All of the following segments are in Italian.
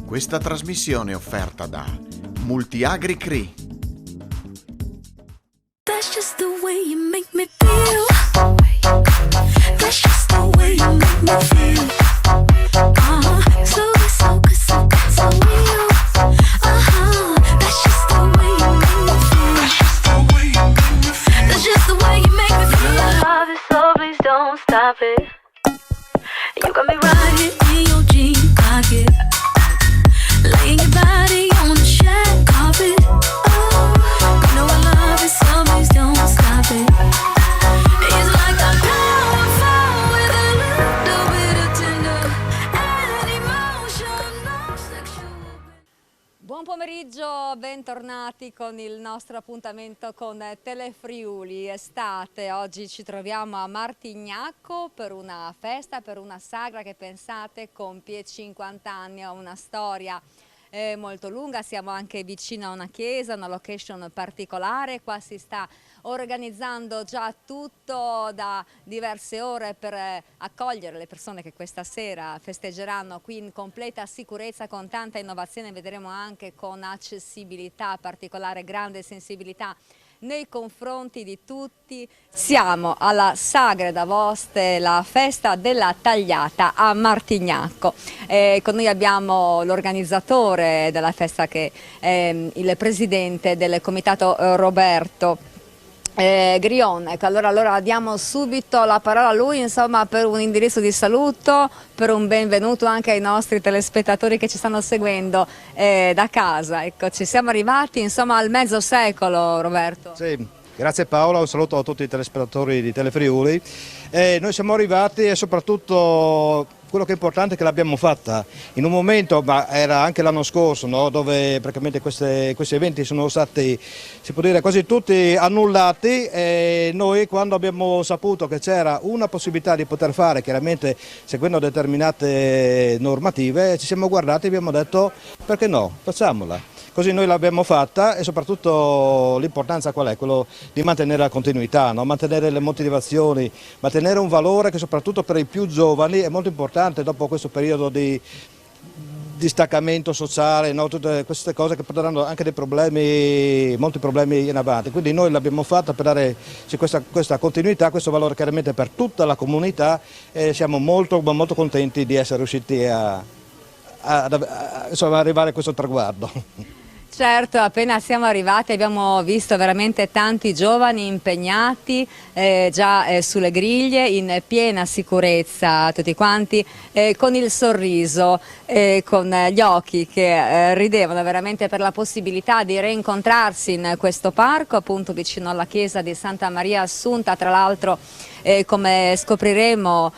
Questa trasmissione è offerta da Multiagri Cri. That's just the way you make me feel. That's just the way you make me feel. So good, so good, so good, so real. That's just the way you make me feel. That's just the way you make me feel. I love it, so please don't stop it. You got me riding in your jean pocket, laying your body on the shag carpet. Oh, you know I love it, so please don't stop it. It's like a powerful with a little bit of tender and emotional sexual. Buon pomeriggio, bentornati con il nostro appuntamento con Telefriuli Estate. Oggi ci troviamo a Martignacco per una festa, per una sagra che pensate compie 50 anni, ha una storia molto lunga. Siamo anche vicino a una chiesa, una location particolare. Qua si sta organizzando già tutto da diverse ore per accogliere le persone che questa sera festeggeranno qui in completa sicurezza, con tanta innovazione. Vedremo anche con accessibilità particolare, grande sensibilità nei confronti di tutti. Siamo alla Sagra d'Avoste, la festa della tagliata a Martignacco. Con noi abbiamo l'organizzatore della festa, che è il presidente del comitato Roberto Grion. Ecco, allora diamo subito la parola a lui, insomma, per un indirizzo di saluto, per un benvenuto anche ai nostri telespettatori che ci stanno seguendo da casa. Ecco, ci siamo arrivati insomma al mezzo secolo, Roberto. Sì, grazie Paola, un saluto a tutti i telespettatori di Telefriuli. Noi siamo arrivati e soprattutto quello che è importante è che l'abbiamo fatta in un momento, ma era anche l'anno scorso, no? Dove praticamente questi eventi sono stati, si può dire, quasi tutti annullati, e noi, quando abbiamo saputo che c'era una possibilità di poter fare, chiaramente seguendo determinate normative, ci siamo guardati e abbiamo detto perché no, facciamola. Così noi l'abbiamo fatta, e soprattutto l'importanza qual è? Quello di mantenere la continuità, no? Mantenere le motivazioni, mantenere un valore che soprattutto per i più giovani è molto importante dopo questo periodo di distaccamento sociale, no? Tutte queste cose che porteranno anche dei problemi, molti problemi in avanti. Quindi noi l'abbiamo fatta per dare questa continuità, questo valore chiaramente per tutta la comunità, e siamo molto contenti di essere riusciti a arrivare a questo traguardo. Certo, appena siamo arrivati abbiamo visto veramente tanti giovani impegnati già sulle griglie, in piena sicurezza, tutti quanti, con il sorriso, con gli occhi che ridevano veramente per la possibilità di reincontrarsi in questo parco, appunto vicino alla chiesa di Santa Maria Assunta. Tra l'altro, come scopriremo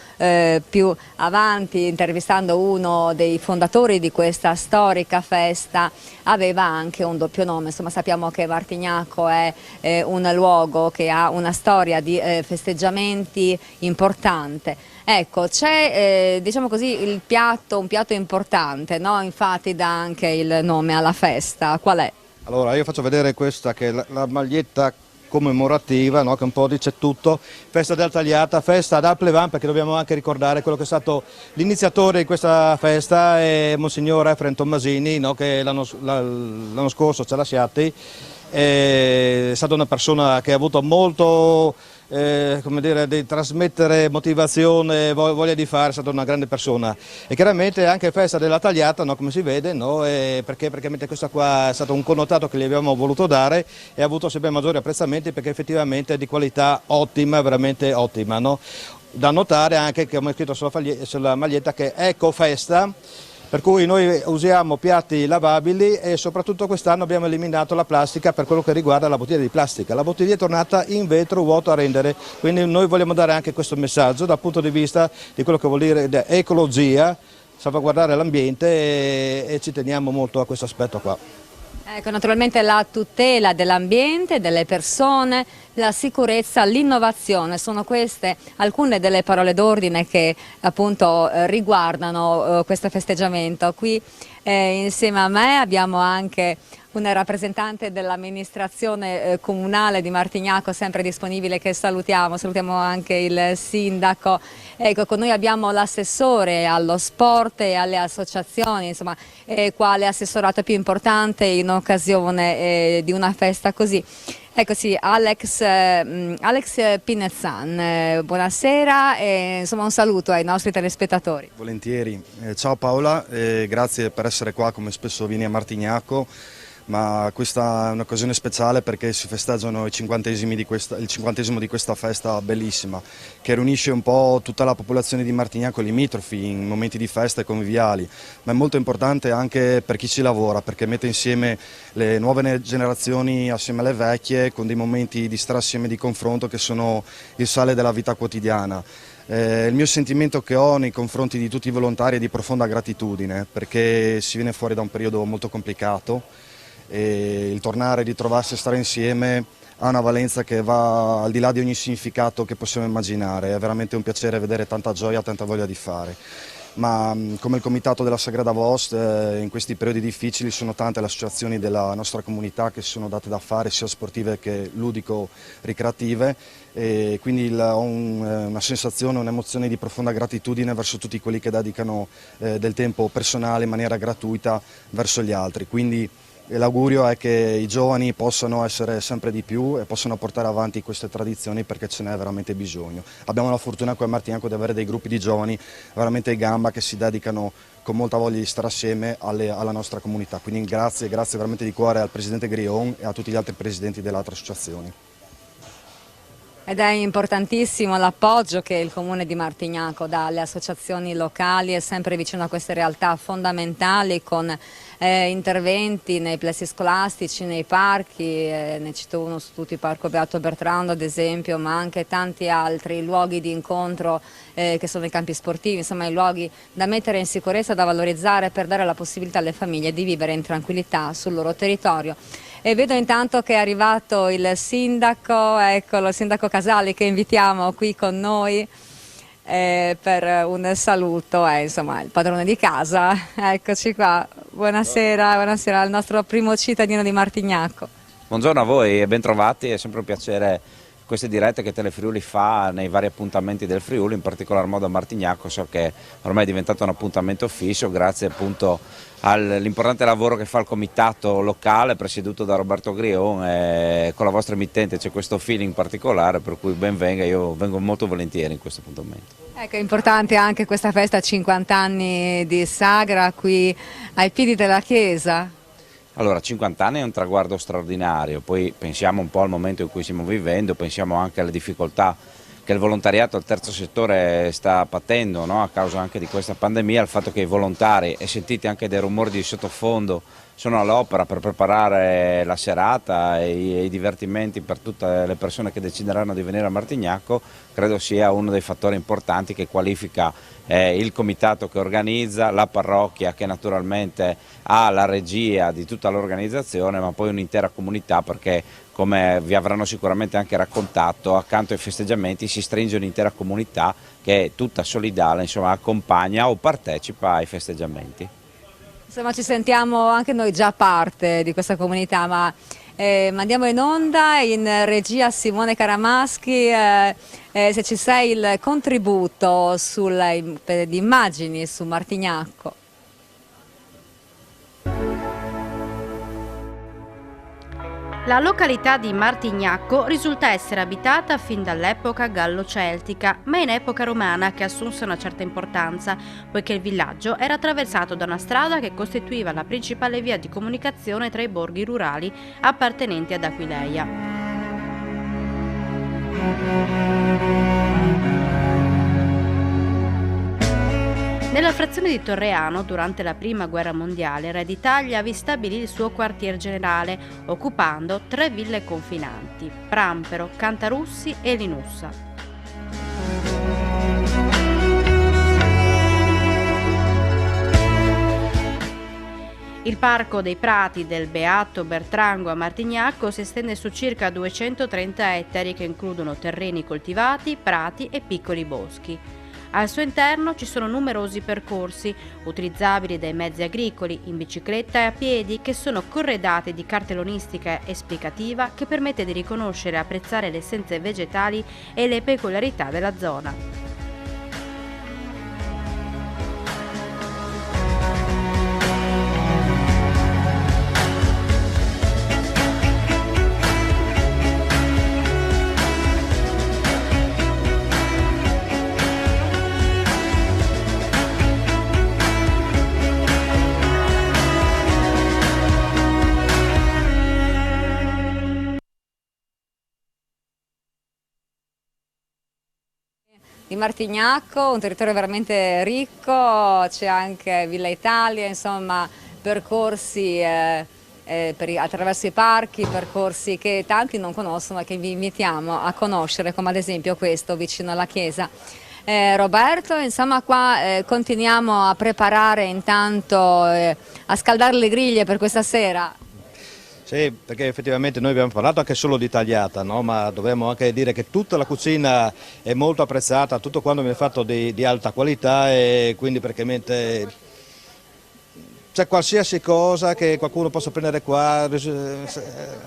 più avanti, intervistando uno dei fondatori di questa storica festa, aveva anche un doppio nome. Insomma, sappiamo che Martignacco è un luogo che ha una storia di festeggiamenti importante. Ecco, c'è diciamo così un piatto importante, no? Infatti dà anche il nome alla festa. Qual è? Allora, io faccio vedere questa, che è la maglietta commemorativa, no? Che un po' dice tutto. Festa della tagliata, festa ad Alplevan, perché dobbiamo anche ricordare quello che è stato l'iniziatore di questa festa, è Monsignor Efrem Tommasini, no? Che l'anno scorso ci ha lasciati. È stata una persona che ha avuto molto, come dire, di trasmettere motivazione, voglia di fare, è stata una grande persona. E chiaramente anche festa della tagliata, no? Come si vede, no? Perché praticamente questa qua è stato un connotato che gli abbiamo voluto dare, e ha avuto sempre maggiori apprezzamenti, perché effettivamente è di qualità ottima, veramente ottima, no? Da notare anche che abbiamo scritto sulla maglietta che è Ecofesta, per cui noi usiamo piatti lavabili, e soprattutto quest'anno abbiamo eliminato la plastica per quello che riguarda la bottiglia di plastica. La bottiglia è tornata in vetro vuoto a rendere, quindi noi vogliamo dare anche questo messaggio dal punto di vista di quello che vuol dire ecologia, salvaguardare l'ambiente, e ci teniamo molto a questo aspetto qua. Ecco, naturalmente la tutela dell'ambiente, delle persone, la sicurezza, l'innovazione. Sono queste alcune delle parole d'ordine che appunto riguardano questo festeggiamento. Qui insieme a me abbiamo anche una rappresentante dell'amministrazione comunale di Martignacco, sempre disponibile, che salutiamo anche il sindaco. Ecco, con noi abbiamo l'assessore allo sport e alle associazioni, insomma, quale assessorato più importante in occasione di una festa così. Ecco sì, Alex Pinezzan, buonasera e insomma un saluto ai nostri telespettatori. Volentieri, ciao Paola, grazie per essere qua come spesso vieni a Martignacco, ma questa è un'occasione speciale perché si festeggiano il 50esimo di questa festa bellissima che riunisce un po' tutta la popolazione di Martignacco limitrofi in momenti di festa e conviviali, ma è molto importante anche per chi ci lavora perché mette insieme le nuove generazioni assieme alle vecchie con dei momenti di stare assieme, di confronto che sono il sale della vita quotidiana. Il mio sentimento che ho nei confronti di tutti i volontari è di profonda gratitudine perché si viene fuori da un periodo molto complicato e il tornare, ritrovarsi e stare insieme ha una valenza che va al di là di ogni significato che possiamo immaginare. È veramente un piacere vedere tanta gioia, tanta voglia di fare. Ma come il Comitato della Sagrada Vost in questi periodi difficili sono tante le associazioni della nostra comunità che si sono date da fare sia sportive che ludico-ricreative e quindi ho una sensazione, un'emozione di profonda gratitudine verso tutti quelli che dedicano del tempo personale in maniera gratuita verso gli altri. Quindi l'augurio è che i giovani possano essere sempre di più e possano portare avanti queste tradizioni perché ce n'è veramente bisogno. Abbiamo la fortuna qui a Martignacco di avere dei gruppi di giovani veramente in gamba che si dedicano con molta voglia di stare assieme alla nostra comunità. Quindi grazie veramente di cuore al Presidente Grion e a tutti gli altri presidenti delle altre associazioni. Ed è importantissimo l'appoggio che il Comune di Martignacco dà alle associazioni locali, è sempre vicino a queste realtà fondamentali con interventi nei plessi scolastici, nei parchi, ne cito uno su tutti, il Parco Beato Bertrando ad esempio, ma anche tanti altri luoghi di incontro che sono i campi sportivi, insomma i luoghi da mettere in sicurezza, da valorizzare per dare la possibilità alle famiglie di vivere in tranquillità sul loro territorio. E vedo intanto che è arrivato il sindaco, eccolo, il sindaco Casali che invitiamo qui con noi per un saluto, insomma il padrone di casa, eccoci qua, buonasera al nostro primo cittadino di Martignacco. Buongiorno a voi e bentrovati, è sempre un piacere queste dirette che Telefriuli fa nei vari appuntamenti del Friuli, in particolar modo a Martignacco. So che ormai è diventato un appuntamento fisso grazie appunto all'importante lavoro che fa il comitato locale presieduto da Roberto Grion e con la vostra emittente c'è questo feeling particolare per cui ben venga, io vengo molto volentieri in questo appuntamento. Ecco, è importante anche questa festa, 50 anni di sagra qui ai piedi della chiesa. Allora, 50 anni è un traguardo straordinario, poi pensiamo un po' al momento in cui stiamo vivendo, pensiamo anche alle difficoltà che il volontariato al terzo settore sta patendo, no? A causa anche di questa pandemia, il fatto che i volontari, e sentite anche dei rumori di sottofondo, sono all'opera per preparare la serata e i divertimenti per tutte le persone che decideranno di venire a Martignacco, credo sia uno dei fattori importanti che qualifica il comitato che organizza, la parrocchia che naturalmente ha la regia di tutta l'organizzazione, ma poi un'intera comunità perché, come vi avranno sicuramente anche raccontato, accanto ai festeggiamenti si stringe un'intera comunità che è tutta solidale, insomma accompagna o partecipa ai festeggiamenti. Insomma ci sentiamo anche noi già parte di questa comunità, ma mandiamo in onda in regia Simone Caramaschi, se ci sei il contributo di immagini su Martignacco. La località di Martignacco risulta essere abitata fin dall'epoca gallo-celtica, ma in epoca romana che assunse una certa importanza, poiché il villaggio era attraversato da una strada che costituiva la principale via di comunicazione tra i borghi rurali appartenenti ad Aquileia. Nella frazione di Torreano, durante la Prima Guerra Mondiale, Re d'Italia vi stabilì il suo quartier generale, occupando 3 ville confinanti, Prampero, Cantarussi e Linussa. Il Parco dei Prati del Beato Bertrango a Martignacco si estende su circa 230 ettari che includono terreni coltivati, prati e piccoli boschi. Al suo interno ci sono numerosi percorsi, utilizzabili dai mezzi agricoli, in bicicletta e a piedi, che sono corredati di cartellonistica esplicativa che permette di riconoscere e apprezzare le essenze vegetali e le peculiarità della zona. Di Martignacco, un territorio veramente ricco, c'è anche Villa Italia, insomma percorsi attraverso i parchi, percorsi che tanti non conoscono e che vi invitiamo a conoscere, come ad esempio questo vicino alla chiesa. Roberto, insomma qua continuiamo a preparare intanto, a scaldare le griglie per questa sera. Sì, perché effettivamente noi abbiamo parlato anche solo di tagliata, no? Ma dobbiamo anche dire che tutta la cucina è molto apprezzata, tutto quanto viene fatto di alta qualità e quindi praticamente c'è qualsiasi cosa che qualcuno possa prendere qua,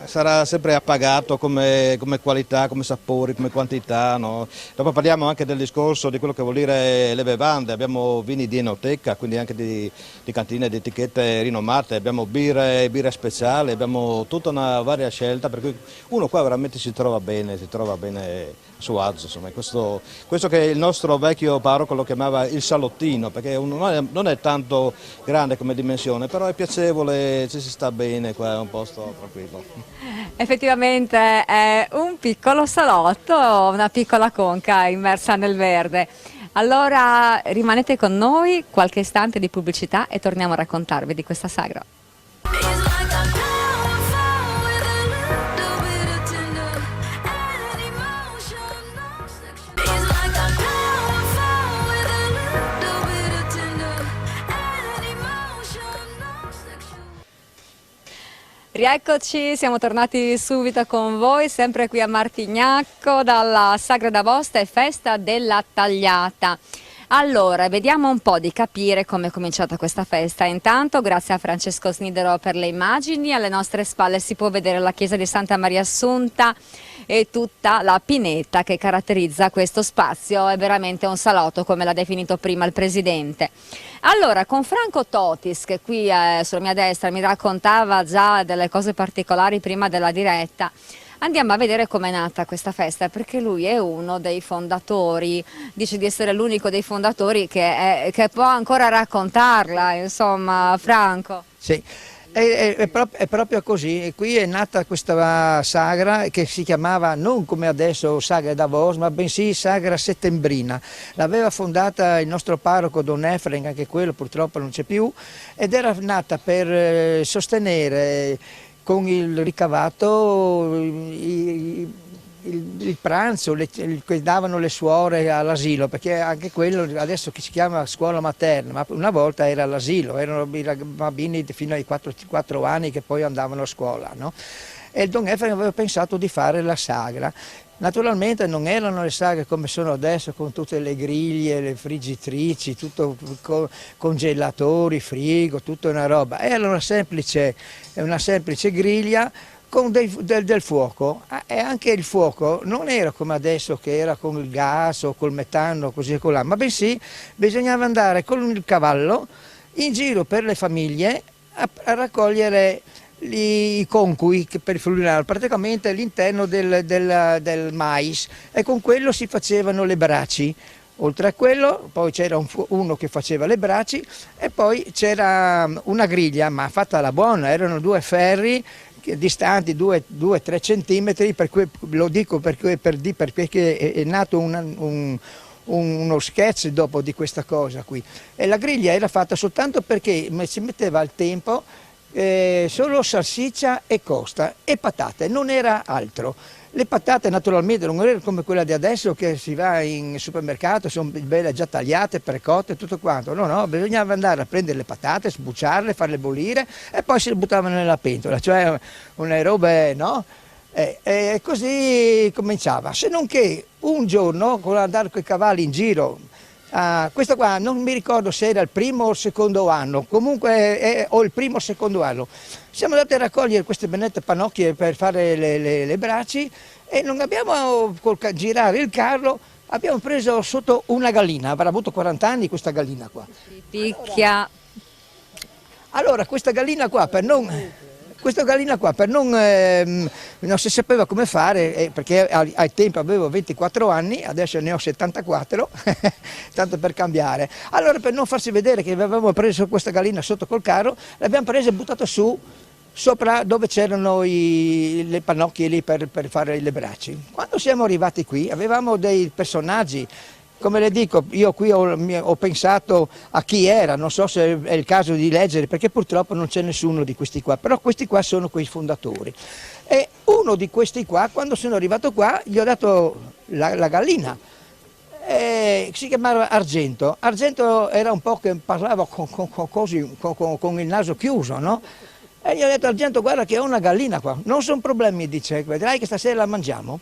sarà sempre appagato come qualità, come sapori, come quantità. No? Dopo parliamo anche del discorso di quello che vuol dire le bevande, abbiamo vini di enoteca, quindi anche di cantine di etichette rinomate, abbiamo birre speciali, abbiamo tutta una varia scelta, per cui uno qua veramente si trova bene a suo agio. Insomma. Questo che il nostro vecchio parroco lo chiamava il salottino, perché non è tanto grande come dimensione, però è piacevole, ci si sta bene, qua è un posto tranquillo. Effettivamente è un piccolo salotto, una piccola conca immersa nel verde. Allora rimanete con noi, qualche istante di pubblicità e torniamo a raccontarvi di questa sagra. Rieccoci, siamo tornati subito con voi, sempre qui a Martignacco, dalla Sagra d'Agosta e Festa della Tagliata. Allora, vediamo un po' di capire come è cominciata questa festa. Intanto, grazie a Francesco Snidero per le immagini, alle nostre spalle si può vedere la chiesa di Santa Maria Assunta e tutta la pineta che caratterizza questo spazio, è veramente un salotto come l'ha definito prima il Presidente. Allora, con Franco Totis, che qui sulla mia destra mi raccontava già delle cose particolari prima della diretta, andiamo a vedere com'è nata questa festa, perché lui è uno dei fondatori, dice di essere l'unico dei fondatori che può ancora raccontarla, insomma, Franco. Sì. È proprio così, qui è nata questa sagra che si chiamava non come adesso Sagra d'Agosta, ma bensì Sagra Settembrina. L'aveva fondata il nostro parroco Don Efren, anche quello purtroppo non c'è più, ed era nata per sostenere con il ricavato il pranzo che davano le suore all'asilo, perché anche quello adesso che si chiama scuola materna, ma una volta era l'asilo, erano bambini fino ai 4 anni che poi andavano a scuola, no? E il Don Efraim aveva pensato di fare la sagra. Naturalmente non erano le sagre come sono adesso, con tutte le griglie, le friggitrici, tutto congelatori, frigo, tutta una roba. Era una semplice griglia con del fuoco, e anche il fuoco non era come adesso che era con il gas o col metano, così e colà, ma bensì bisognava andare con il cavallo in giro per le famiglie a raccogliere i concui per il frullare, praticamente all'interno del mais, e con quello si facevano le braci. Oltre a quello poi c'era uno che faceva le braci e poi c'era una griglia, ma fatta alla buona, erano 2 ferri distanti 2-3 centimetri, per cui lo dico perché è nato uno sketch dopo di questa cosa qui. E la griglia era fatta soltanto perché si metteva al tempo solo salsiccia e costa e patate, non era altro. Le patate naturalmente non erano come quella di adesso che si va in supermercato, sono belle già tagliate, precotte, tutto quanto. No, bisognava andare a prendere le patate, sbucciarle, farle bollire e poi se le buttavano nella pentola, cioè una roba, no? E così cominciava. Se non che un giorno, con andare con i cavalli in giro, questo qua non mi ricordo se era il primo o il secondo anno, comunque o il primo o il secondo anno, siamo andati a raccogliere queste benedette pannocchie per fare le braci e non abbiamo, col girare il carro, abbiamo preso sotto una gallina, avrà avuto 40 anni questa gallina qua. Picchia. Allora questa gallina qua per non si sapeva come fare, perché ai tempi avevo 24 anni, adesso ne ho 74, tanto per cambiare. Allora per non farsi vedere che avevamo preso questa gallina sotto col carro, l'abbiamo presa e buttata su, sopra dove c'erano le pannocchie lì per fare le braci. Quando siamo arrivati qui avevamo dei personaggi. Come le dico, io qui ho pensato a chi era, non so se è il caso di leggere, perché purtroppo non c'è nessuno di questi qua, però questi qua sono quei fondatori. E uno di questi qua, quando sono arrivato qua, gli ho dato la gallina, si chiamava Argento. Argento era un po' che parlava con il naso chiuso, no? E gli ho detto, Argento, guarda che ho una gallina qua, non sono problemi, dice, vedrai che stasera la mangiamo.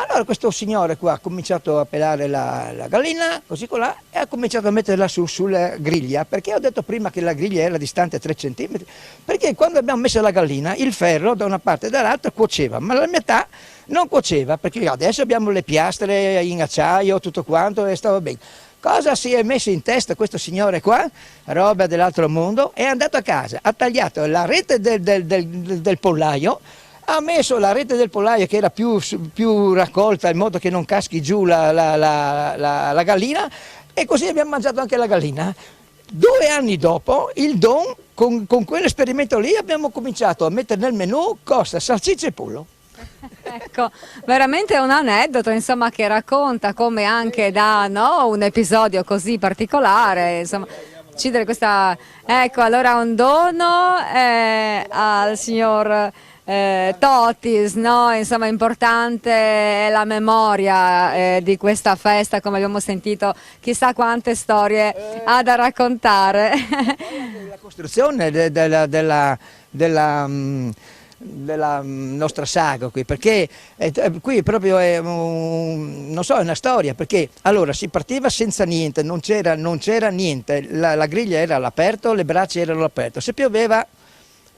Allora questo signore qua ha cominciato a pelare la gallina, così colà, e ha cominciato a metterla sulla griglia, perché ho detto prima che la griglia era distante 3 centimetri, perché quando abbiamo messo la gallina il ferro da una parte e dall'altra cuoceva, ma la metà non cuoceva, perché adesso abbiamo le piastre in acciaio, tutto quanto, e stava bene. Cosa si è messo in testa questo signore qua? Roba dell'altro mondo, è andato a casa, ha tagliato la rete del pollaio, ha messo la rete del pollaio che era più raccolta in modo che non caschi giù la gallina e così abbiamo mangiato anche la gallina. 2 anni dopo il Don, con quell'esperimento lì abbiamo cominciato a mettere nel menù costa, salsiccia e pollo. Ecco, veramente un aneddoto, insomma, che racconta come anche da un episodio così particolare, insomma, uccidere questa. Ecco, allora un dono al signor Totis, no? Insomma, importante è la memoria di questa festa, come abbiamo sentito, chissà quante storie ha da raccontare. La costruzione della nostra saga qui, perché qui proprio è non so, è una storia, perché allora si partiva senza niente, non c'era niente, la griglia era all'aperto, le braccia erano all'aperto, se pioveva.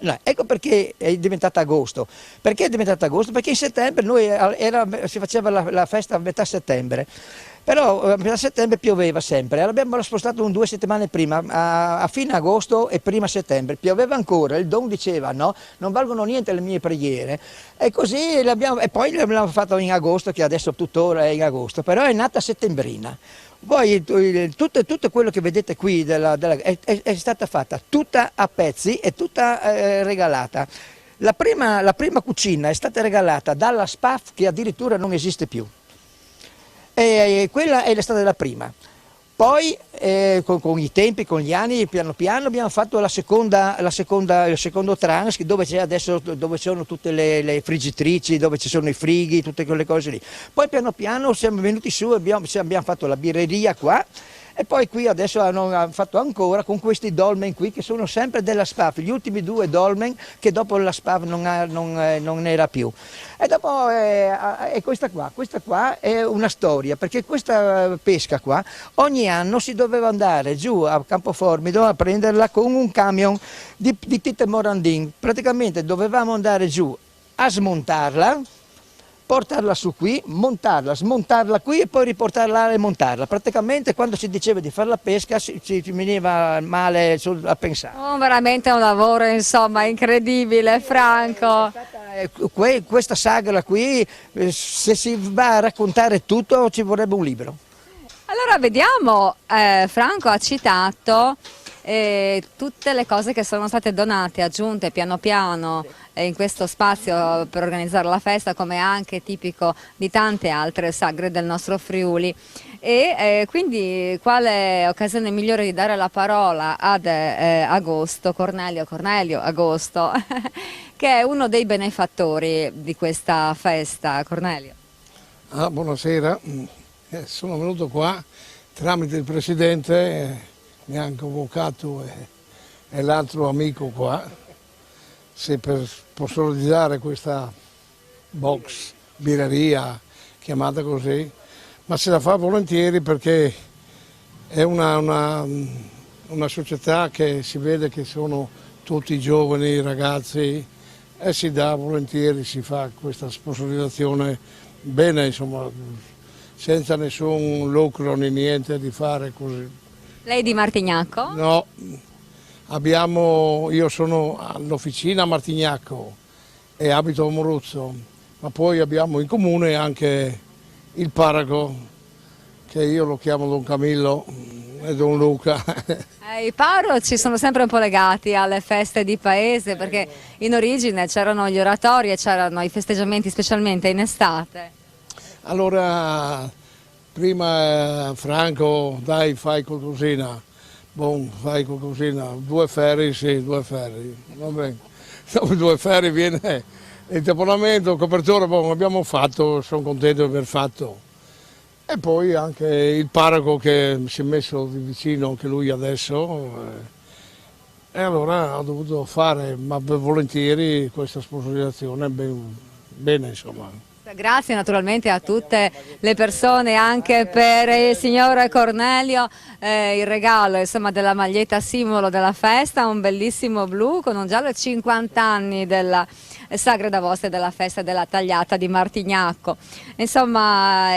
No, ecco perché è diventata agosto. Perché è diventata agosto? Perché in settembre si faceva la festa a metà settembre, però a metà settembre pioveva sempre, allora abbiamo spostato 2 settimane prima, a fine agosto e prima settembre, pioveva ancora, il Don diceva no, non valgono niente le mie preghiere, e così e poi l'abbiamo fatto in agosto, che adesso tuttora è in agosto, però è nata settembrina. Poi tutto quello che vedete qui è stata fatta tutta a pezzi e tutta regalata. La prima cucina è stata regalata dalla SPAF, che addirittura non esiste più. E quella è stata la prima. Poi con i tempi, con gli anni, piano piano abbiamo fatto il secondo tranche, dove sono tutte le friggitrici, dove ci sono i frighi, tutte quelle cose lì. Poi piano piano siamo venuti su e abbiamo fatto la birreria qua, e poi qui adesso hanno fatto ancora con questi dolmen qui, che sono sempre della SPAF, gli ultimi 2 dolmen che dopo la SPAF non era più. E dopo è questa qua è una storia, perché questa pesca qua ogni anno si doveva andare giù a Campoformido a prenderla con un camion di Tite Morandin, praticamente dovevamo andare giù a smontarla, portarla su qui, montarla, smontarla qui e poi riportarla e montarla. Praticamente quando si diceva di fare la pesca ci veniva male a pensare. Veramente un lavoro, insomma, incredibile, Franco. Questa sagra qui, se si va a raccontare tutto, ci vorrebbe un libro. Allora vediamo, Franco ha citato tutte le cose che sono state donate, aggiunte piano piano in questo spazio per organizzare la festa, come anche tipico di tante altre sagre del nostro Friuli. Quindi quale occasione migliore di dare la parola ad Cornelio Agosto, che è uno dei benefattori di questa festa. Cornelio. Buonasera, sono venuto qua tramite il Presidente, mi ha convocato e l'altro amico qua, se per sponsorizzare questa box birreria chiamata così, ma se la fa volentieri perché è una società che si vede che sono tutti giovani, ragazzi, e si dà volentieri, si fa questa sponsorizzazione bene, insomma, senza nessun lucro né niente di fare così. Lei di Martignacco? No, io sono all'officina a Martignacco e abito a Moruzzo, ma poi abbiamo in comune anche il parroco, che io lo chiamo Don Camillo e Don Luca. I parroci sono sempre un po' legati alle feste di paese, perché in origine c'erano gli oratori e c'erano i festeggiamenti, specialmente in estate. Allora, prima Franco, dai, fai qualcosina. Fai qualcosina. 2 ferri, sì, 2 ferri. Va bene. Dopo 2 ferri viene il taponamento, il copertore, abbiamo fatto, sono contento di aver fatto. E poi anche il parroco che si è messo di vicino anche lui adesso. E allora ho dovuto fare, ma volentieri, questa sponsorizzazione, bene insomma. Grazie naturalmente a tutte le persone, anche per il signor Cornelio, il regalo insomma, della maglietta simbolo della festa, un bellissimo blu con un giallo e 50 anni della Sagra d'Agosto e della festa della tagliata di Martignacco. Insomma,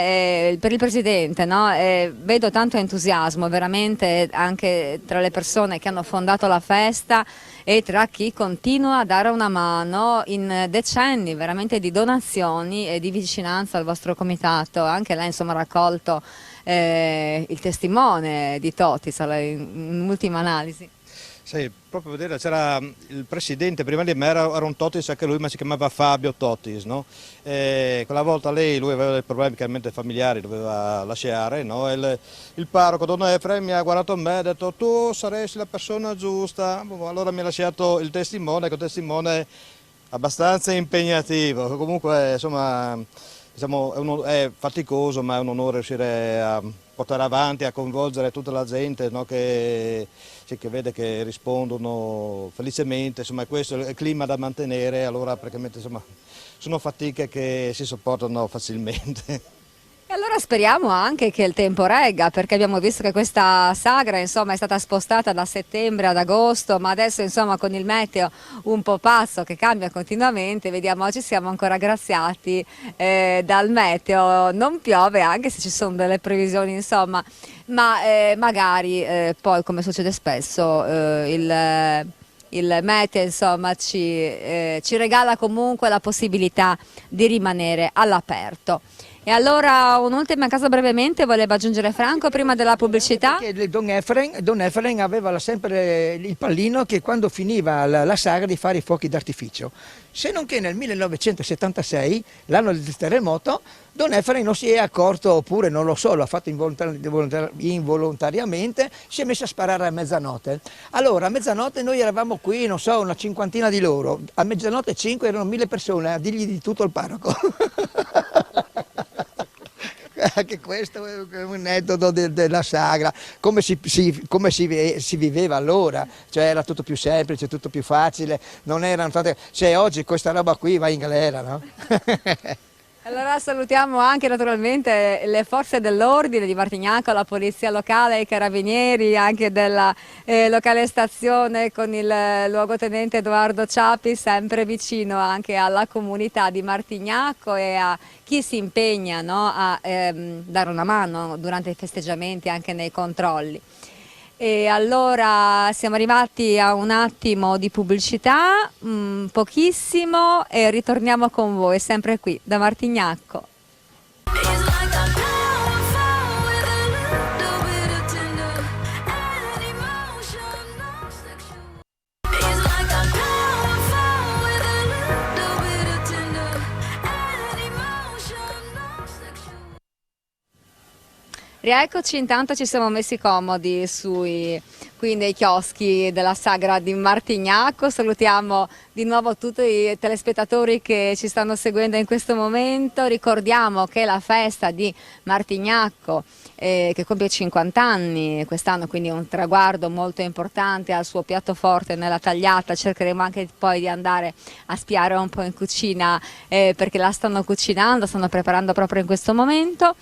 per il Presidente, no? Vedo tanto entusiasmo veramente anche tra le persone che hanno fondato la festa e tra chi continua a dare una mano in decenni veramente di donazioni e di vicinanza al vostro comitato. Anche lei insomma ha raccolto il testimone di Totis in ultima analisi. Sì, proprio vedere, c'era il presidente, prima di me era un Totis anche lui, ma si chiamava Fabio Totis, no? Quella volta lui aveva dei problemi chiaramente familiari, doveva lasciare, no? Il parroco Don Efrem mi ha guardato me e ha detto tu saresti la persona giusta, allora mi ha lasciato il testimone, che è un testimone abbastanza impegnativo, comunque insomma diciamo, è faticoso, ma è un onore riuscire a portare avanti, a coinvolgere tutta la gente, no? che vede che rispondono felicemente, insomma questo è il clima da mantenere, allora praticamente insomma, sono fatiche che si sopportano facilmente. E allora speriamo anche che il tempo regga, perché abbiamo visto che questa sagra insomma, è stata spostata da settembre ad agosto, ma adesso insomma, con il meteo un po' pazzo che cambia continuamente, vediamo oggi siamo ancora graziati dal meteo, non piove anche se ci sono delle previsioni insomma, ma magari poi come succede spesso il meteo insomma, ci regala comunque la possibilità di rimanere all'aperto. E allora un'ultima cosa brevemente, voleva aggiungere Franco prima della pubblicità? Don Efren aveva sempre il pallino che quando finiva la sagra di fare i fuochi d'artificio. Se non che nel 1976, l'anno del terremoto, Don Efren non si è accorto, oppure non lo so, l'ha fatto involontariamente, si è messo a sparare a mezzanotte. Allora a mezzanotte noi eravamo qui, non so, una cinquantina di loro, a mezzanotte 5 erano 1000 persone, a dirgli di tutto il parroco. Anche questo è un aneddoto della sagra, come si viveva allora, cioè era tutto più semplice, tutto più facile, non erano tante, cioè oggi questa roba qui va in galera, no? Allora salutiamo anche naturalmente le forze dell'ordine di Martignacco, la polizia locale, i carabinieri, anche della locale stazione con il luogotenente Edoardo Ciapi, sempre vicino anche alla comunità di Martignacco e a chi si impegna, no, a dare una mano durante i festeggiamenti, anche nei controlli. E allora siamo arrivati a un attimo di pubblicità, pochissimo, e ritorniamo con voi sempre qui da Martignacco. It's like a powerful with a little bit of tender and emotion. Rieccoci, intanto ci siamo messi comodi qui nei chioschi della Sagra di Martignacco. Salutiamo di nuovo tutti i telespettatori che ci stanno seguendo in questo momento. Ricordiamo che la festa di Martignacco che compie 50 anni quest'anno, quindi un traguardo molto importante, al suo piatto forte nella tagliata. Cercheremo anche poi di andare a spiare un po' in cucina perché la stanno cucinando, stanno preparando proprio in questo momento.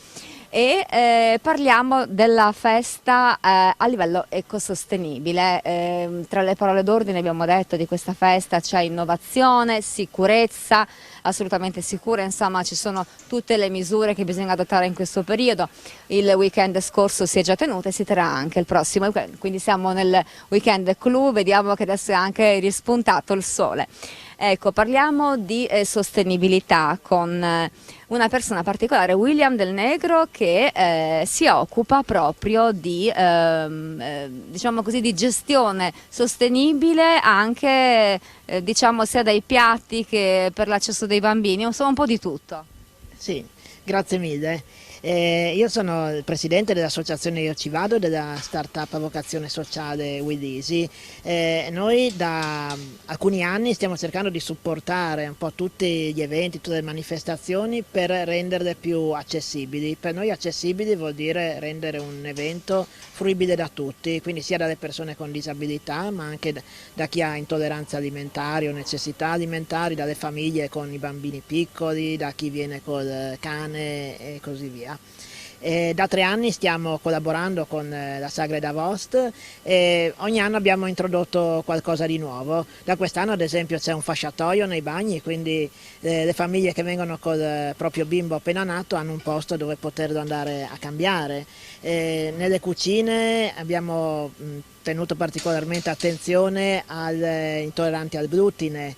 E parliamo della festa a livello ecosostenibile. Tra le parole d'ordine abbiamo detto di questa festa c'è innovazione, sicurezza, assolutamente sicura, insomma ci sono tutte le misure che bisogna adottare in questo periodo. Il weekend scorso si è già tenuto e si terrà anche il prossimo weekend, quindi siamo nel weekend clou, vediamo che adesso è anche rispuntato il sole. Ecco, parliamo di sostenibilità con una persona particolare, William Del Negro, che si occupa proprio di, diciamo così, di gestione sostenibile anche diciamo sia dai piatti che per l'accesso dei bambini, insomma un po' di tutto. Sì, grazie mille. Io sono il presidente dell'associazione Io Ci Vado, della startup a vocazione sociale With Easy. Noi da alcuni anni stiamo cercando di supportare un po' tutti gli eventi, tutte le manifestazioni per renderle più accessibili. Per noi accessibili vuol dire rendere un evento fruibile da tutti, quindi sia dalle persone con disabilità ma anche da chi ha intolleranze alimentari o necessità alimentari, dalle famiglie con i bambini piccoli, da chi viene col cane e così via. Da 3 anni stiamo collaborando con la Sagra d'Avost e ogni anno abbiamo introdotto qualcosa di nuovo. Da quest'anno ad esempio c'è un fasciatoio nei bagni, quindi le famiglie che vengono col proprio bimbo appena nato hanno un posto dove poterlo andare a cambiare. Nelle cucine abbiamo tenuto particolarmente attenzione agli intolleranti al glutine,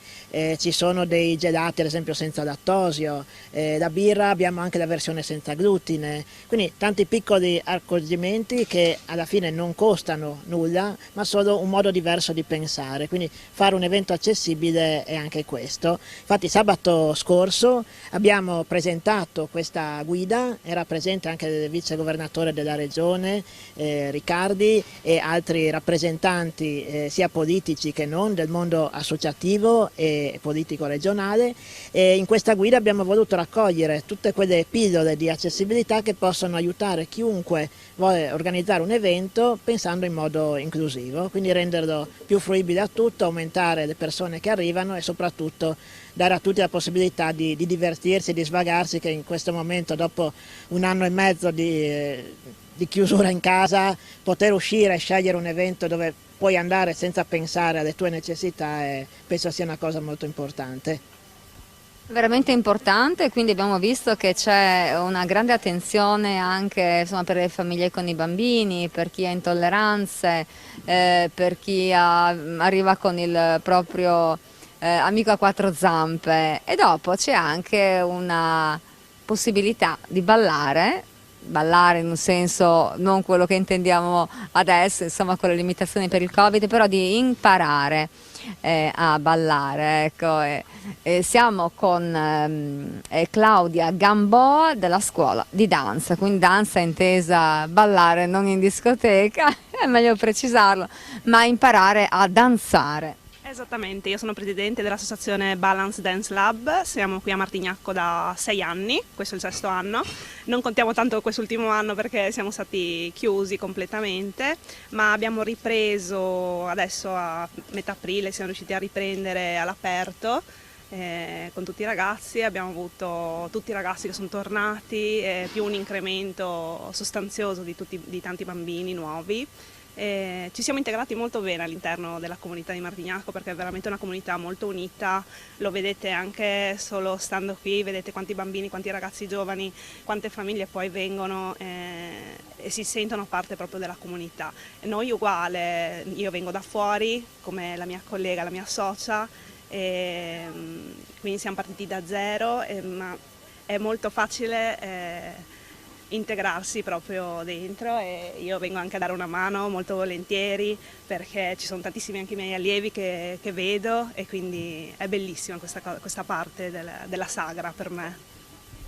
ci sono dei gelati ad esempio senza lattosio, la birra abbiamo anche la versione senza glutine, quindi tanti piccoli accorgimenti che alla fine non costano nulla ma solo un modo diverso di pensare, quindi fare un evento accessibile è anche questo. Infatti sabato scorso abbiamo presentato questa guida, era presente anche il vice governatore della regione Riccardi e altri rappresentanti sia politici che non del mondo associativo e politico regionale, e in questa guida abbiamo voluto raccogliere tutte quelle pillole di accessibilità che possono aiutare chiunque vuole organizzare un evento pensando in modo inclusivo, quindi renderlo più fruibile a tutti, aumentare le persone che arrivano e soprattutto dare a tutti la possibilità di divertirsi, di svagarsi, che in questo momento dopo 1 anno e mezzo di chiusura in casa, poter uscire e scegliere un evento dove puoi andare senza pensare alle tue necessità penso sia una cosa molto importante. Veramente importante, quindi abbiamo visto che c'è una grande attenzione anche insomma, per le famiglie con i bambini, per chi ha intolleranze, per chi arriva con il proprio amico a 4 zampe, e dopo c'è anche una possibilità di ballare in un senso non quello che intendiamo adesso, insomma con le limitazioni per il Covid, però di imparare a ballare. Ecco, siamo con Claudia Gamboa della scuola di danza, quindi danza intesa ballare non in discoteca, è meglio precisarlo, ma imparare a danzare. Esattamente, io sono presidente dell'associazione Balance Dance Lab, siamo qui a Martignacco da 6 anni, questo è il 6º anno, non contiamo tanto quest'ultimo anno perché siamo stati chiusi completamente, ma abbiamo ripreso adesso a metà aprile, siamo riusciti a riprendere all'aperto con tutti i ragazzi, abbiamo avuto tutti i ragazzi che sono tornati, più un incremento sostanzioso di tanti bambini nuovi. Ci siamo integrati molto bene all'interno della comunità di Martignacco perché è veramente una comunità molto unita, lo vedete anche solo stando qui, vedete quanti bambini, quanti ragazzi giovani, quante famiglie poi vengono e si sentono parte proprio della comunità. E noi uguale, io vengo da fuori come la mia collega, la mia socia, quindi siamo partiti da zero, ma è molto facile integrarsi proprio dentro e io vengo anche a dare una mano molto volentieri perché ci sono tantissimi anche i miei allievi che vedo e quindi è bellissima questa parte della sagra per me.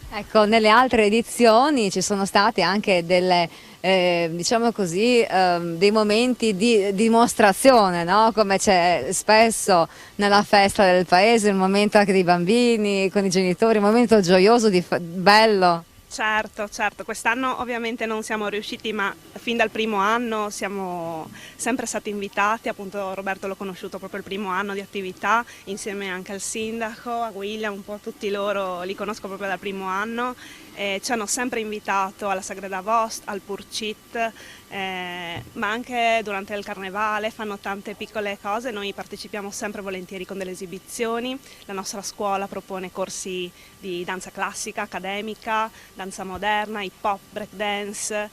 Ecco, nelle altre edizioni ci sono state anche delle, diciamo così, dei momenti di dimostrazione, no? Come c'è spesso nella festa del paese, il momento anche dei bambini con i genitori, un momento gioioso, bello. Certo, certo, quest'anno ovviamente non siamo riusciti, ma fin dal primo anno siamo sempre stati invitati, appunto Roberto l'ho conosciuto proprio il primo anno di attività, insieme anche al sindaco, a William, un po' tutti loro li conosco proprio dal primo anno, ci hanno sempre invitato alla Sagrada Vost, al Purcit, ma anche durante il carnevale fanno tante piccole cose, noi partecipiamo sempre volentieri con delle esibizioni, la nostra scuola propone corsi di danza classica, accademica, danza moderna, hip hop, break dance,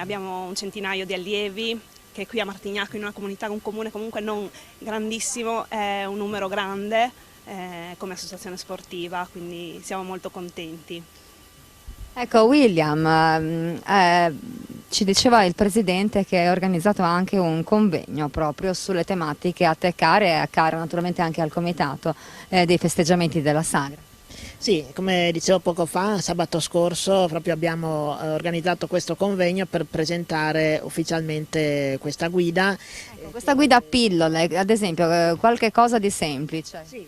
abbiamo un centinaio di allievi che qui a Martignacco, in una comunità, un comune comunque non grandissimo, è un numero grande come associazione sportiva, quindi siamo molto contenti. Ecco William, ci diceva il Presidente che ha organizzato anche un convegno proprio sulle tematiche a te care e a caro naturalmente anche al Comitato dei festeggiamenti della Sagra. Sì, come dicevo poco fa, sabato scorso proprio abbiamo organizzato questo convegno per presentare ufficialmente questa guida. Ecco, questa guida a pillole, ad esempio, qualche cosa di semplice. Sì,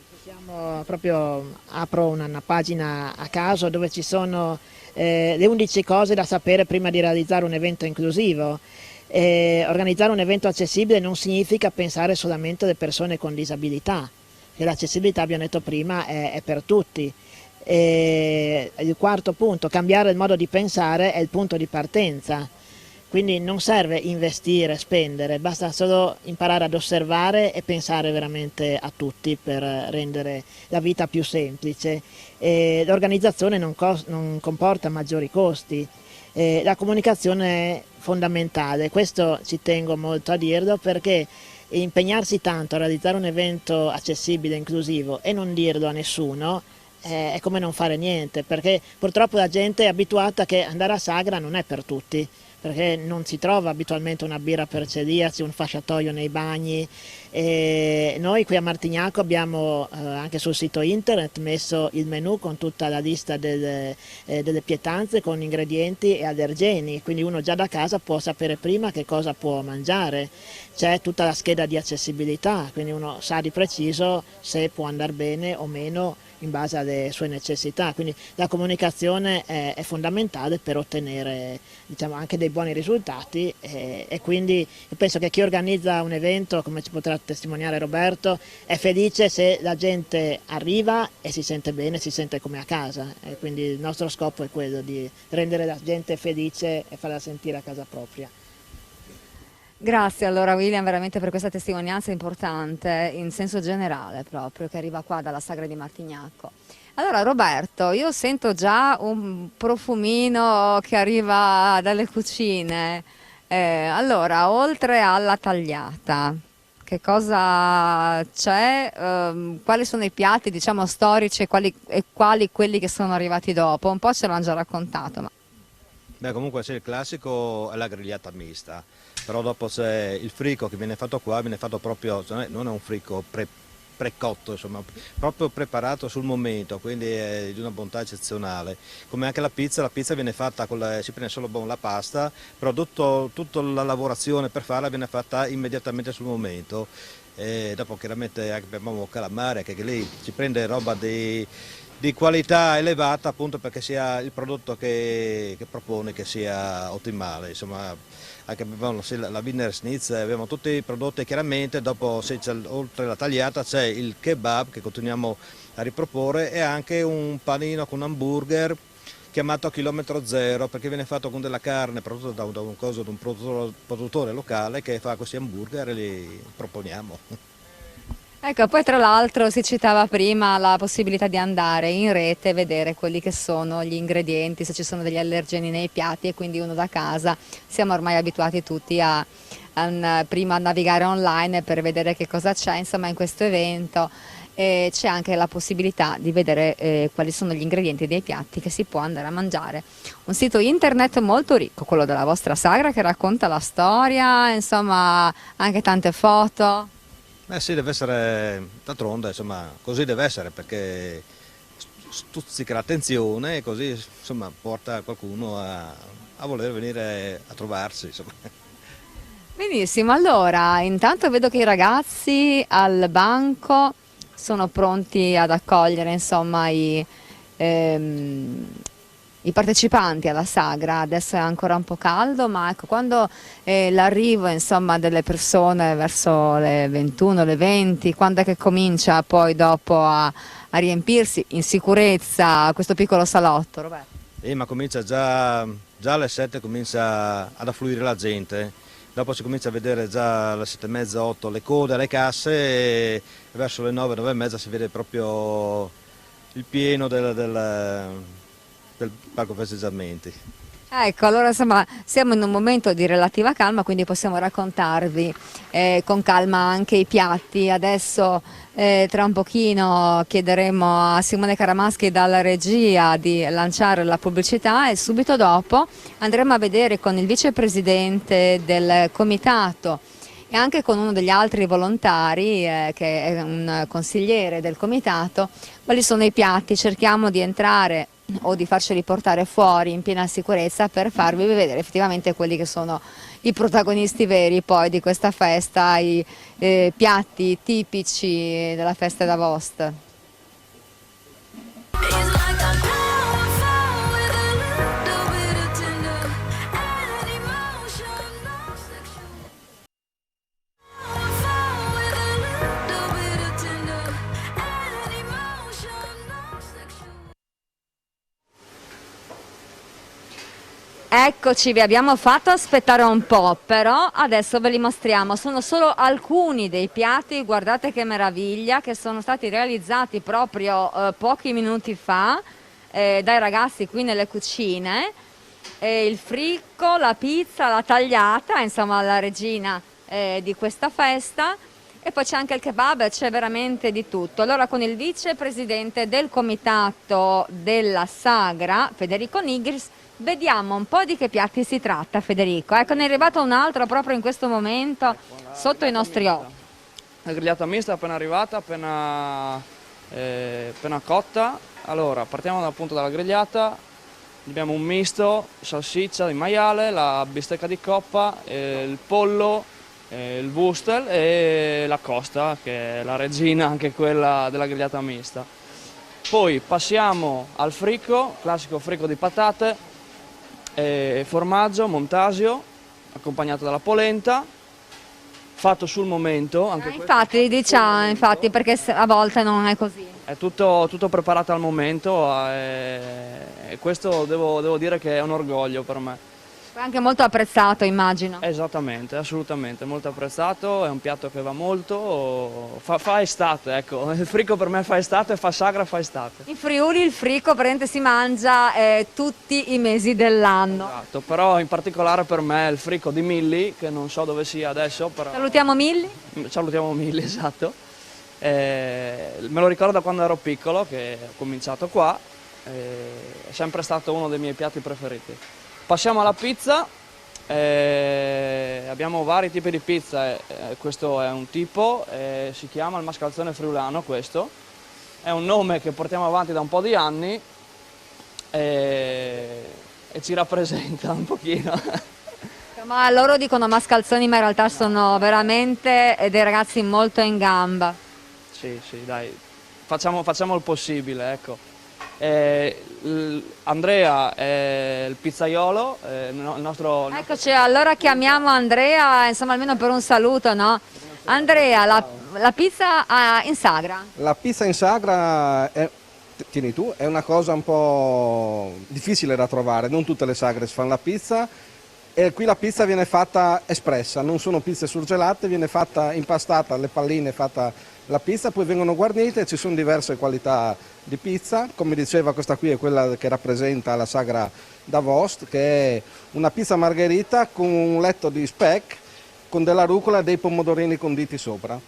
apro una pagina a caso dove ci sono le 11 cose da sapere prima di realizzare un evento inclusivo. Organizzare un evento accessibile non significa pensare solamente alle persone con disabilità, che l'accessibilità, abbiamo detto prima, è per tutti. Il quarto punto, cambiare il modo di pensare, è il punto di partenza. Quindi non serve investire, spendere, basta solo imparare ad osservare e pensare veramente a tutti per rendere la vita più semplice. L'organizzazione non comporta maggiori costi, la comunicazione è fondamentale, questo ci tengo molto a dirlo perché impegnarsi tanto a realizzare un evento accessibile, inclusivo e non dirlo a nessuno è come non fare niente, perché purtroppo la gente è abituata che andare a Sagra non è per tutti, perché non si trova abitualmente una birra per celiaci, un fasciatoio nei bagni. E noi qui a Martignacco abbiamo anche sul sito internet messo il menù con tutta la lista delle pietanze con ingredienti e allergeni, quindi uno già da casa può sapere prima che cosa può mangiare. C'è tutta la scheda di accessibilità, quindi uno sa di preciso se può andare bene o meno in base alle sue necessità, quindi la comunicazione è fondamentale per ottenere, diciamo, anche dei buoni risultati e quindi io penso che chi organizza un evento, come ci potrà testimoniare Roberto, è felice se la gente arriva e si sente bene, si sente come a casa, e quindi il nostro scopo è quello di rendere la gente felice e farla sentire a casa propria. Grazie allora William veramente per questa testimonianza importante in senso generale proprio che arriva qua dalla Sagra di Martignacco. Allora Roberto, io sento già un profumino che arriva dalle cucine, allora oltre alla tagliata che cosa c'è, quali sono i piatti diciamo storici e quali quelli che sono arrivati dopo? Un po' ce l'hanno già raccontato. Ma... Beh, comunque sì, il classico è la grigliata mista, però dopo c'è il frico che viene fatto qua, viene fatto proprio, non è un frico precotto, insomma, proprio preparato sul momento, quindi è di una bontà eccezionale. Come anche la pizza viene fatta, si prende solo la pasta, però tutta la lavorazione per farla viene fatta immediatamente sul momento. E dopo chiaramente anche abbiamo calamare, che lì si prende roba di qualità elevata appunto perché sia il prodotto che propone che sia ottimale, insomma anche abbiamo la Wiener Schnitzel, abbiamo tutti i prodotti chiaramente, dopo oltre la tagliata c'è il kebab che continuiamo a riproporre e anche un panino con hamburger chiamato a chilometro zero perché viene fatto con della carne prodotta da un produttore locale che fa questi hamburger e li proponiamo. Ecco, poi tra l'altro si citava prima la possibilità di andare in rete e vedere quelli che sono gli ingredienti, se ci sono degli allergeni nei piatti e quindi uno da casa, siamo ormai abituati tutti prima a navigare online per vedere che cosa c'è insomma in questo evento e c'è anche la possibilità di vedere quali sono gli ingredienti dei piatti che si può andare a mangiare. Un sito internet molto ricco, quello della vostra Sagra che racconta la storia, insomma anche tante foto. Sì, deve essere, d'altronde, insomma, così deve essere perché stuzzica l'attenzione e così insomma porta qualcuno a voler venire a trovarsi. Insomma. Benissimo, allora intanto vedo che i ragazzi al banco sono pronti ad accogliere insomma i partecipanti alla sagra. Adesso è ancora un po' caldo, ma ecco, quando l'arrivo insomma delle persone verso le 21, le 20, quando è che comincia poi dopo a riempirsi in sicurezza questo piccolo salotto, Roberto? Ma comincia già alle 7 comincia ad affluire la gente, dopo si comincia a vedere già alle 7:30, 8 le code alle casse e verso le 9, 9:30 si vede proprio il pieno del parco festeggiamenti. Ecco, allora insomma siamo in un momento di relativa calma, quindi possiamo raccontarvi con calma anche i piatti. Adesso tra un pochino chiederemo a Simone Caramaschi dalla regia di lanciare la pubblicità e subito dopo andremo a vedere con il vicepresidente del comitato e anche con uno degli altri volontari che è un consigliere del comitato quali sono i piatti. Cerchiamo di entrare o di farceli portare fuori in piena sicurezza per farvi vedere effettivamente quelli che sono i protagonisti veri poi di questa festa, i piatti tipici della festa d'Avost. Eccoci, vi abbiamo fatto aspettare un po', però adesso ve li mostriamo. Sono solo alcuni dei piatti, guardate che meraviglia, che sono stati realizzati proprio pochi minuti fa dai ragazzi qui nelle cucine. Il fricco, la pizza, la tagliata, insomma la regina di questa festa. E poi c'è anche il kebab, c'è veramente di tutto. Allora con il vicepresidente del comitato della sagra, Federico Nigris, vediamo un po' di che piatti si tratta, Federico. Ecco, ne è arrivato un altro proprio in questo momento sotto i nostri occhi. La grigliata mista è appena arrivata, appena cotta. Allora, partiamo appunto dalla grigliata. Abbiamo un misto, salsiccia di maiale, la bistecca di coppa, il pollo, il wurstel e la costa, che è la regina anche quella della grigliata mista. Poi passiamo al fricco, classico fricco di patate, formaggio, montasio, accompagnato dalla polenta, fatto sul momento. Anche infatti, diciamo, infatti, perché a volte non è così. È tutto preparato al momento e questo devo dire che è un orgoglio per me. È anche molto apprezzato, immagino. Esattamente, assolutamente, molto apprezzato, è un piatto che va molto, fa estate, ecco, il fricco per me fa estate, fa sagra, fa estate. In Friuli il fricco praticamente si mangia tutti i mesi dell'anno. Esatto, però in particolare per me il fricco di Milli, che non so dove sia adesso, però... Salutiamo Milli? Salutiamo Milli, esatto. Me lo ricordo da quando ero piccolo, che ho cominciato qua, è sempre stato uno dei miei piatti preferiti. Passiamo alla pizza, abbiamo vari tipi di pizza, questo è un tipo, si chiama il mascalzone friulano, questo è un nome che portiamo avanti da un po' di anni e ci rappresenta un pochino. Ma loro dicono mascalzoni, ma in realtà sono veramente dei ragazzi molto in gamba. Sì, dai, facciamo il possibile, ecco. Andrea è il pizzaiolo, il nostro... Eccoci, allora chiamiamo Andrea, insomma almeno per un saluto, no? Andrea, la pizza in sagra? La pizza in sagra tieni tu, è una cosa un po' difficile da trovare, non tutte le sagre si fanno la pizza e qui la pizza viene fatta espressa, non sono pizze surgelate, viene fatta impastata, le palline fatta la pizza, poi vengono guarnite, ci sono diverse qualità di pizza, come diceva questa qui è quella che rappresenta la sagra d'Avost, che è una pizza margherita con un letto di speck, con della rucola e dei pomodorini conditi sopra.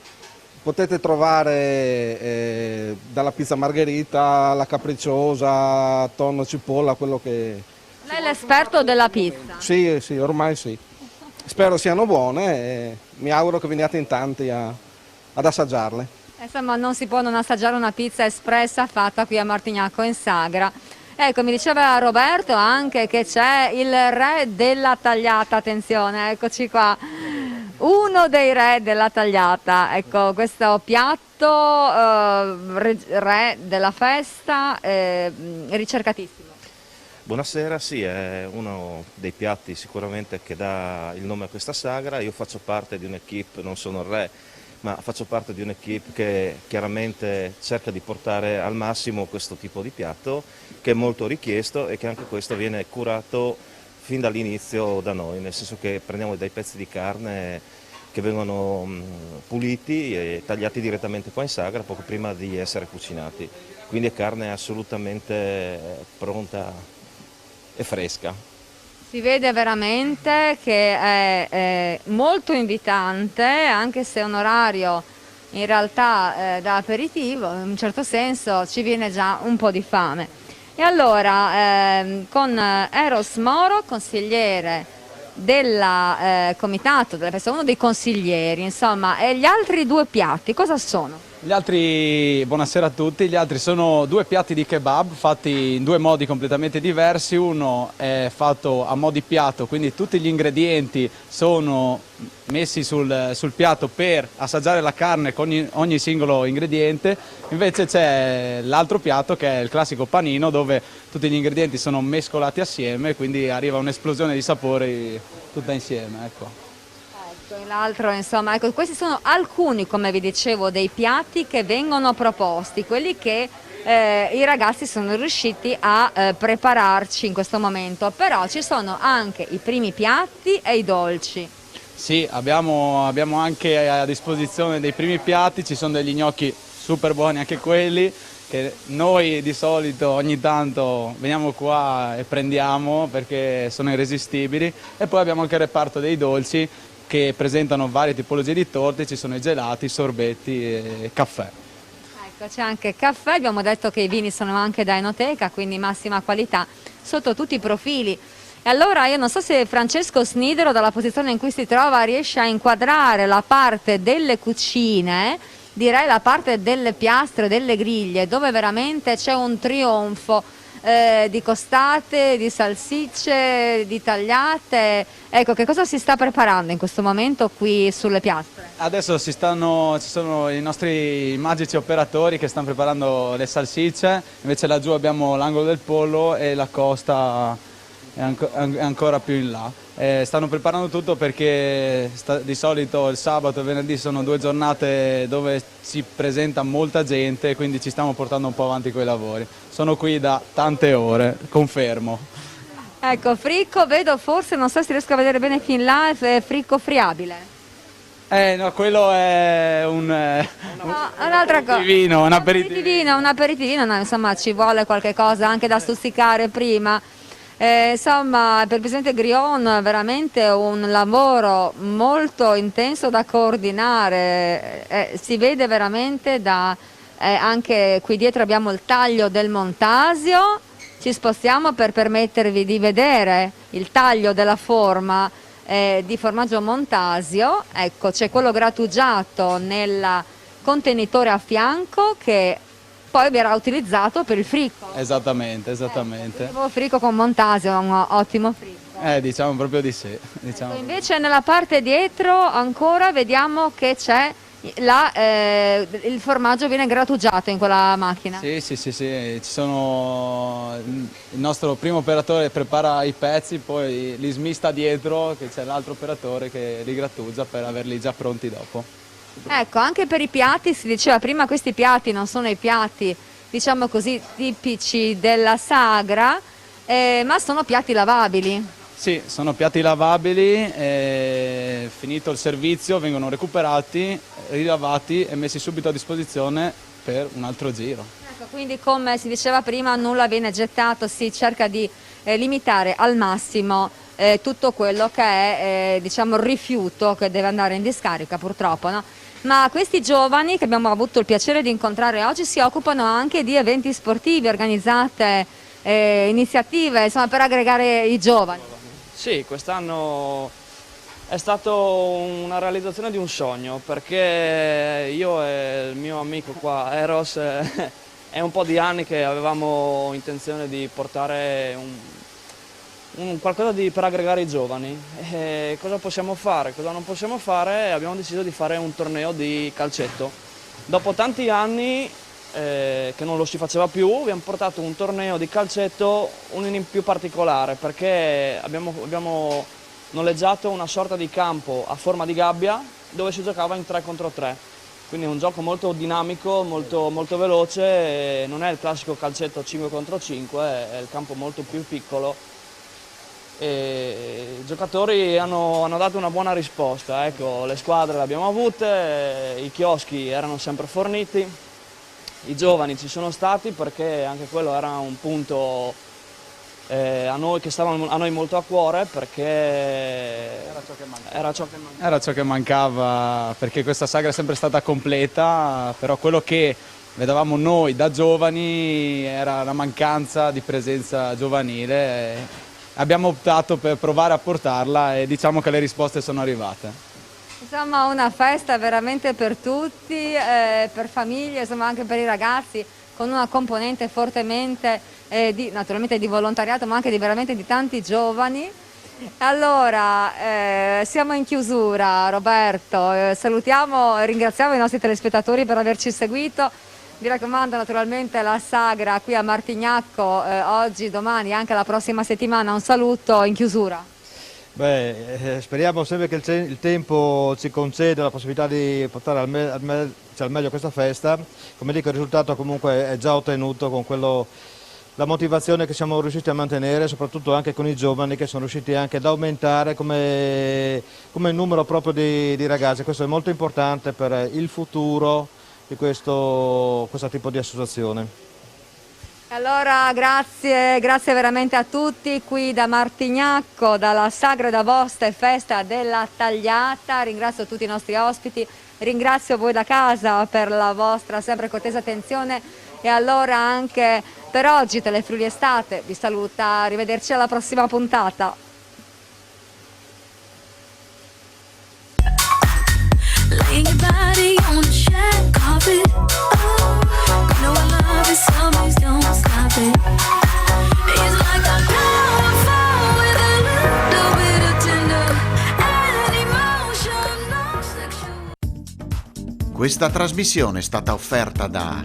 Potete trovare dalla pizza margherita alla capricciosa, tonno, cipolla, quello che... Lei è l'esperto della pizza? Sì, ormai sì. Spero siano buone e mi auguro che veniate in tanti ad assaggiarle. Insomma, non si può non assaggiare una pizza espressa fatta qui a Martignacco in Sagra. Ecco, mi diceva Roberto anche che c'è il re della tagliata, attenzione, eccoci qua, uno dei re della tagliata, ecco questo piatto re della festa, ricercatissimo. Buonasera, sì, è uno dei piatti sicuramente che dà il nome a questa sagra. Io faccio parte di un'equipe, non sono il re, ma faccio parte di un'equipe che chiaramente cerca di portare al massimo questo tipo di piatto, che è molto richiesto e che anche questo viene curato fin dall'inizio da noi, nel senso che prendiamo dei pezzi di carne che vengono puliti e tagliati direttamente qua in sagra poco prima di essere cucinati, quindi è carne assolutamente pronta e fresca. Si vede veramente che è molto invitante, anche se è un orario in realtà da aperitivo, in un certo senso ci viene già un po' di fame. E allora con Eros Moro, consigliere del comitato della festa, uno dei consiglieri, insomma, e gli altri due piatti cosa sono? Gli altri, buonasera a tutti, gli altri sono due piatti di kebab fatti in due modi completamente diversi. Uno è fatto a mo' di piatto, quindi tutti gli ingredienti sono messi sul piatto per assaggiare la carne con ogni singolo ingrediente. Invece c'è l'altro piatto che è il classico panino, dove tutti gli ingredienti sono mescolati assieme, quindi arriva un'esplosione di sapori tutta insieme, ecco. L'altro, insomma, ecco, questi sono alcuni, come vi dicevo, dei piatti che vengono proposti, quelli che i ragazzi sono riusciti a prepararci in questo momento, però ci sono anche i primi piatti e i dolci. Sì, abbiamo anche a disposizione dei primi piatti, ci sono degli gnocchi super buoni anche quelli, che noi di solito ogni tanto veniamo qua e prendiamo perché sono irresistibili, e poi abbiamo anche il reparto dei dolci che presentano varie tipologie di torte, ci sono i gelati, i sorbetti e caffè. Ecco, c'è anche caffè, abbiamo detto che i vini sono anche da enoteca, quindi massima qualità sotto tutti i profili. E allora io non so se Francesco Snidero, dalla posizione in cui si trova, riesce a inquadrare la parte delle cucine, direi la parte delle piastre, delle griglie, dove veramente c'è un trionfo di costate, di salsicce, di tagliate. Ecco, che cosa si sta preparando in questo momento qui sulle piastre? Adesso ci sono i nostri magici operatori che stanno preparando le salsicce, invece laggiù abbiamo l'angolo del pollo e la costa è ancora più in là. Stanno preparando tutto perché di solito il sabato e il venerdì sono due giornate dove si presenta molta gente, quindi ci stiamo portando un po' avanti con i lavori. Sono qui da tante ore, confermo. Ecco, fricco, vedo forse, non so se riesco a vedere bene fin là, è fricco friabile. No, quello è un'altra cosa. Un aperitivino, no, insomma ci vuole qualche cosa anche da stuzzicare prima. Insomma, per il Presidente Grion veramente un lavoro molto intenso da coordinare, si vede veramente anche qui dietro abbiamo il taglio del Montasio, ci spostiamo per permettervi di vedere il taglio della forma di formaggio Montasio. Ecco, c'è quello grattugiato nel contenitore a fianco che poi verrà utilizzato per il fricco. Esattamente. Il fricco con Montasio è un ottimo fricco. Diciamo proprio di sì. Diciamo. Invece nella parte dietro ancora vediamo che c'è il formaggio viene grattugiato in quella macchina. Sì, ci sono, il nostro primo operatore prepara i pezzi, poi li smista dietro, che c'è l'altro operatore che li grattugia per averli già pronti dopo. Ecco, anche per i piatti, si diceva prima, questi piatti non sono i piatti, diciamo così, tipici della sagra, ma sono piatti lavabili. Sì, sono piatti lavabili, finito il servizio vengono recuperati, rilavati e messi subito a disposizione per un altro giro. Ecco, quindi come si diceva prima, nulla viene gettato, si cerca di limitare al massimo tutto quello che è diciamo, il rifiuto che deve andare in discarica, purtroppo, no? Ma questi giovani che abbiamo avuto il piacere di incontrare oggi si occupano anche di eventi sportivi, organizzate iniziative, insomma, per aggregare i giovani. Sì, quest'anno È stato una realizzazione di un sogno, perché io e il mio amico qua, Eros, è un po' di anni che avevamo intenzione di portare qualcosa per aggregare i giovani. E cosa possiamo fare, cosa non possiamo fare? Abbiamo deciso di fare un torneo di calcetto. Dopo tanti anni che non lo si faceva più, abbiamo portato un torneo di calcetto in più particolare, perché abbiamo noleggiato una sorta di campo a forma di gabbia dove si giocava in 3 contro 3. Quindi è un gioco molto dinamico, molto veloce, non è il classico calcetto 5 contro 5, è il campo molto più piccolo. E i giocatori hanno dato una buona risposta, ecco, le squadre le abbiamo avute, i chioschi erano sempre forniti, i giovani ci sono stati perché anche quello era un punto che stava a noi molto a cuore, perché era ciò che mancava, perché questa sagra è sempre stata completa, però quello che vedevamo noi da giovani era la mancanza di presenza giovanile. Abbiamo optato per provare a portarla e diciamo che le risposte sono arrivate. Insomma, una festa veramente per tutti, per famiglie, insomma anche per i ragazzi, con una componente fortemente naturalmente di volontariato, ma anche veramente di tanti giovani. Allora, siamo in chiusura, Roberto, salutiamo e ringraziamo i nostri telespettatori per averci seguito. Vi raccomando naturalmente la sagra qui a Martignacco, oggi, domani, anche la prossima settimana. Un saluto in chiusura. Speriamo sempre che il tempo ci conceda la possibilità di portare al meglio questa festa. Come dico, il risultato comunque è già ottenuto con la motivazione che siamo riusciti a mantenere, soprattutto anche con i giovani che sono riusciti anche ad aumentare come numero proprio di ragazzi. Questo è molto importante per il futuro di questo tipo di associazione. Allora grazie veramente a tutti qui da Martignacco, dalla Sagra d'Agosto e Festa della Tagliata. Ringrazio tutti i nostri ospiti, ringrazio voi da casa per la vostra sempre cortese attenzione e allora anche per oggi Telefriuli Estate vi saluta, arrivederci alla prossima puntata. Laying your body on the shag carpet. Oh, you know I love it, some days don't stop it. It's like a waterfall with a little bit of tender and emotion, no sexual. Questa trasmissione è stata offerta da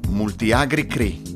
Multiagri Cri.